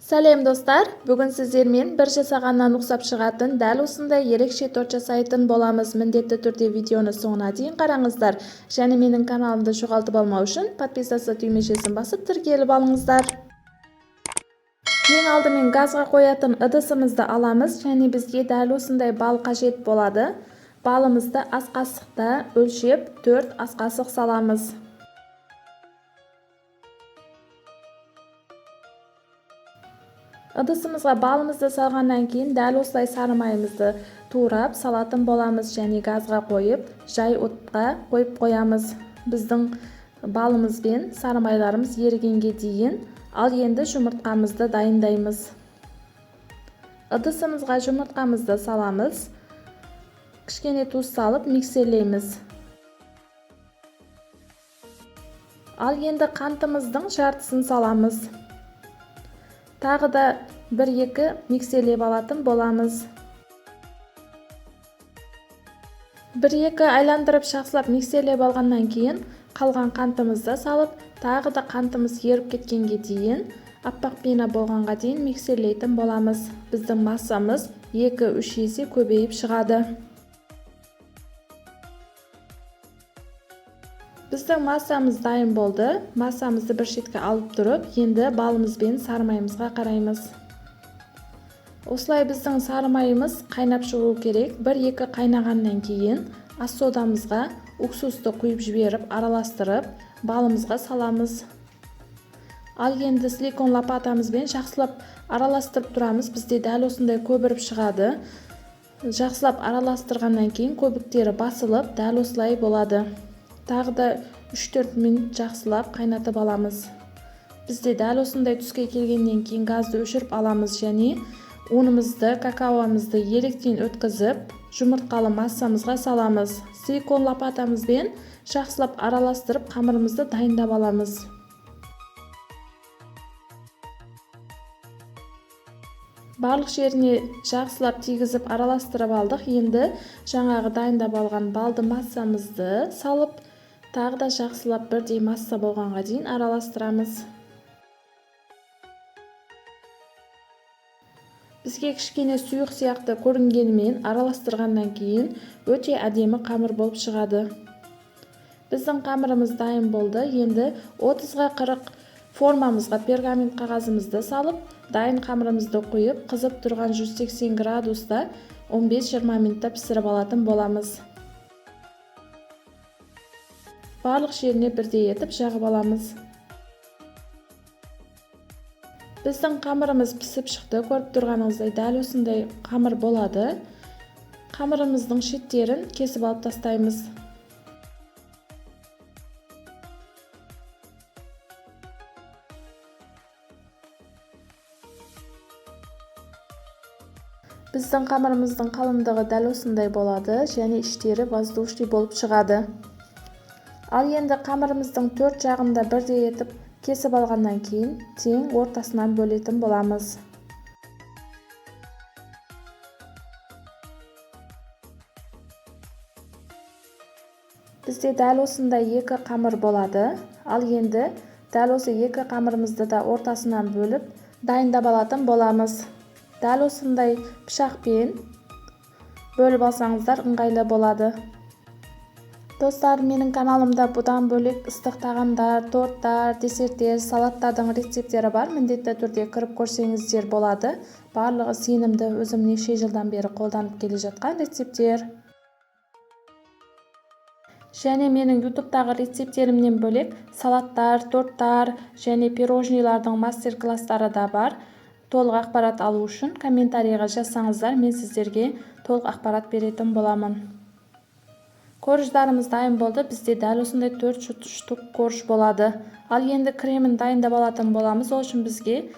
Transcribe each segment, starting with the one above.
Сәлем достар, бүгін сіздермен бір жасағаннан ұқсап шығатын дәл осындай ерекше торт жасайтын боламыз. Міндетті түрде видеоны соңына дейін қараңыздар. Және менің каналымды жоғалтып алмау үшін подписаться түймешесін басып тіркеліп алыңыздар. Ең алдымен газға қоятын ыдысымызды аламыз және бізге дәл осындай бал қажет болады. Балымызды ас қасықта өлшеп 4 ас қасық саламыз. Ыдысымызға балымызды салғаннан кейін дәл осылай сары майымызды турап салатын боламыз және газға қойып, жай отқа қойып қоямыз. Біздің балымыз бен сары майларымыз ерігенге дейін. Ал енді жұмыртқамызды дайындаймыз. Ыдысымызға жұмыртқамызды саламыз. Кішкене тұз салып миксерлейміз. Ал енді қантымыздың жартысын саламыз. Тағы да 1-2 миксерлеп алатын боламыз. 1-2 айландырып жақсылап миксерлеп алғаннан кейін қалған қантымызды салып, тағы да қантымыз еріп кеткенге дейін, аппақ пена болғанға дейін миксерлейтін боламыз. Біздің массамыз 2-3 есе көбейіп шығады. Біздің массамыз дайын болды. Массамызды бір шетке алып тұрып, енді балымыз бен сары майымызға қараймыз. Осылай біздің сары майымыз қайнап шығу керек. 1-2 қайнағаннан кейін ас содамызға уксусты құйып жіберіп, араластырып, балымызға саламыз. Ал енді силикон лопатамызбен жақсылап араластырып тұрамыз. Бізде дәл осындай көбіріп шығады. Жақсылап араластырғаннан кейін көбіктері басылып, дәл осылай болады. Тағы да 3-4 минут жақсылап қайнатып аламыз. Бізде дәл осындай түске келгеннен кейін газды өшіріп аламыз және унымызды, какаоымызды електен өткізіп, жұмыртқалы массамызға саламыз. Силикон лопатамызбен жақсылап араластырып, қамырымызды дайындап аламыз. Барлық жеріне жақсылап тигізіп араластырып алдық. Енді жаңағы дайындап алған балды массамызды салып, тағы да жақсылап бірдей масса болғанға дейін араластырамыз. Бізге кішкене сұйық сияқты көрінгенімен араластырғаннан кейін өте әдемі қамыр болып шығады. Біздің қамырымыз дайын болды. Енді 30-40 формамызға пергамент қағазымызды салып, дайын қамырымызды қойып, қызып тұрған 180 градуста 15-20 минутта пісіріп алатын боламыз. Барлық жеріне бірдей етіп жағып аламыз. Біздің қамырымыз пісіп шықты. Көріп тұрғаныңыздай дәл осындай қамыр болады. Қамырымыздың шеттерін кесіп алып тастаймыз. Біздің қамырымыздың қалыңдығы дәл осындай болады және іштері воздушный болып шығады. Ал енді қамырымыздың 4 жағында бірдей етіп кесіп алғаннан кейін тең ортасынан бөлетін боламыз. Бізде дәл осындай 2 қамыр болады. Ал енді дәл осы 2 қамырымызды да ортасынан бөліп дайындап алатын боламыз. Дәл осындай пышақпен бөліп алсаңыздар ыңғайлы болады. Достар, менің каналымда бұдан бөлек ыстық тағамдар, торттар, десерттер, салаттардың рецептері бар. Міндетті түрде кіріп көрсеңіздер болады. Барлығы сенімді, өзім неше жылдан бері қолданып келе жатқан рецептер. Және менің ютубтағы рецепттерімнен бөлек салаттар, торттар және пирожныйлардың мастер-класстары да бар. Толық ақпарат алу үшін комментарийға жазсаңыздар, мен сіздерге толық ақпарат беретін боламын. Корждарымыз дайын болды. Бізде дәл осындай 4 штук корж болады. Ал енді кремін дайындап алатын боламыз. Ол үшін бізге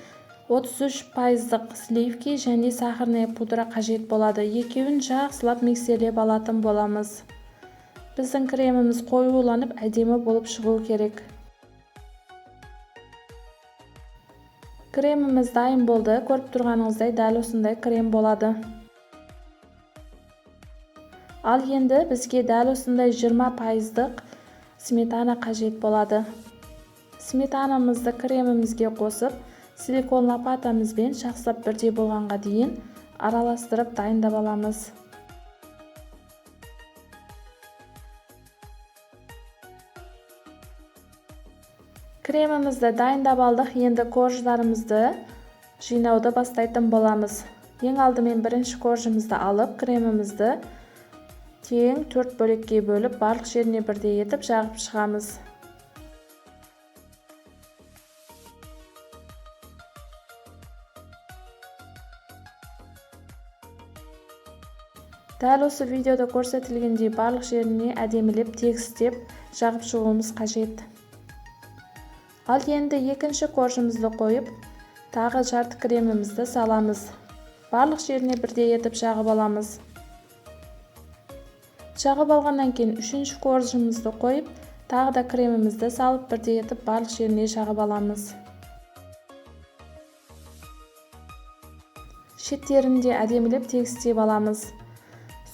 33% сливки және сахарная пудра қажет болады. Екеуін жақсылап миксерлеп алатын боламыз. Біздің креміміз қоюланып әдемі болып шығу керек. Креміміз дайын болды. Көріп тұрғаныңыздай дәл осындай крем болады. Ал енді бізге дәл осындай 20% сметана қажет болады. Сметанамызды кремімізге қосып, Silikon лопатамызбен жақсылап бірдей болғанға дейін араластырып дайындап аламыз. Кремімізді дайындап алдық. Енді корждарымызды жинауды бастайтын боламыз. Ең алдымен бірінші коржымызды алып, кремімізді тең 4 бөлікке бөліп, барлық жеріне бірдей етіп жағып шығамыз. Дәл осы видеода көрсетілгендей барлық жеріне әдемілеп, тегістеп жағып шығуымыз қажет. Ал енді екінші коржымызды қойып, тағы жарты кремімізді саламыз. Барлық жеріне бірдей етіп жағып аламыз. Жағып алғаннан кейін үшінші коржымызды қойып, тағы да кремімізді салып бірдей етіп барлық жеріне жағып аламыз. Шеттерінде әдемілеп тегістеп аламыз.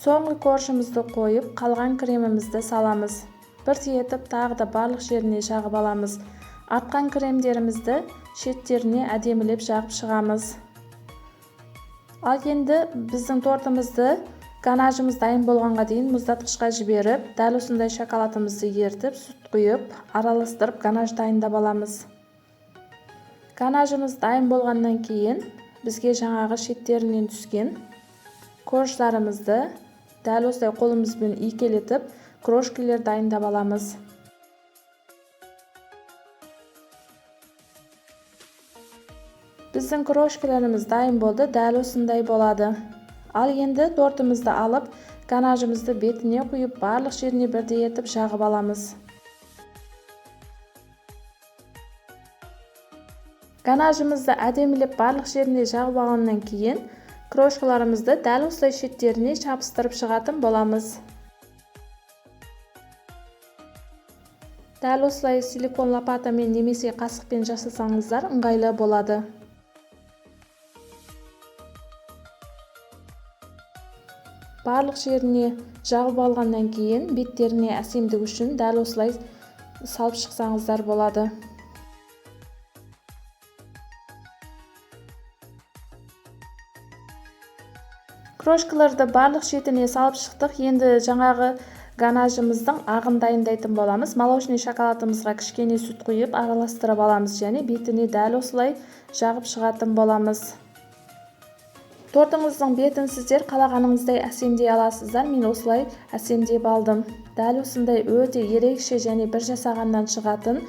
Соңғы коржымызды қойып, қалған кремімізді саламыз. Бірдей етіп тағы да барлық жеріне жағып аламыз. Артқан кремдерімізді шеттеріне әдемілеп жағып шығамыз. Ал енді біздің тортымызды ганажымыз дайын болғанға дейін мұздатқышқа жіберіп, дәл осындай шоколадымызды ертіп, сүт құйып, араластырып ганаж дайындап аламыз. Ганажымыз дайын болғаннан кейін бізге жаңағы шеттерінен түскен корждарымызды дәл осылай қолымызбен икелетіп, крошкалар дайындап аламыз. Біздің крошкаларымыз дайын болды, дәл осындай болады. Ал енді тортымызды алып, ганажымызды бетіне құйып, барлық жеріне бірдей етіп жағып аламыз. Ганажымызды әдемілеп барлық жеріне жағып алғаннан кейін, крошкаларымызды дәл осылай шеттеріне жабыстырып шығатын боламыз. Дәл осылай силикон лопатамен немесе қасықпен жасасаңыздар ыңғайлы болады. Барлық жеріне жағып алғаннан кейін беттеріне әсемдік үшін дәл осылай салып шықсаңыздар болады. Крошкаларды барлық шетіне салып шықтық. Енді жаңағы ганажымыздың ағын дайындайтын боламыз. Молочный шоколадымызға кішкене сүт құйып араластырып аламыз және бетіне дәл осылай жағып шығатын боламыз. Тортыңыздың бетін сіздер қалағаныңыздай әсемдей аласыздар. Мен осылай әсемдеп алдым. Дәл осындай өте ерекше және бір жасағаннан шығатын,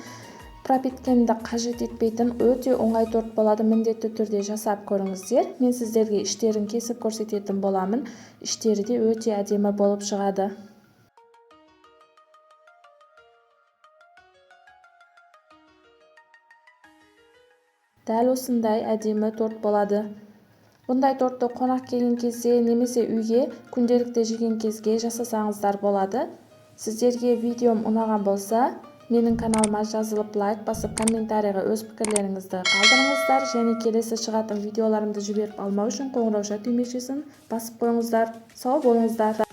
пропиткенді қажет етпейтін өте оңай торт болады. Міндетті түрде жасап көріңіздер. Мен сіздерге іштерін кесіп көрсететін боламын. Іштері де өте әдемі болып шығады. Дәл осындай әдемі торт болады. Бұндай тортты қонақ келген кезде немесе үйге күнделікті жеген кезге жасасаңыздар болады. Сіздерге видеом ұнаған болса, менің каналыма жазылып лайк басып, комментарийға өз пікірлеріңізді қалдырыңыздар және келесі шығатын видеоларымды жіберіп алмау үшін қоңырау түймешесін басып қойыңыздар. Сау болыңыздар.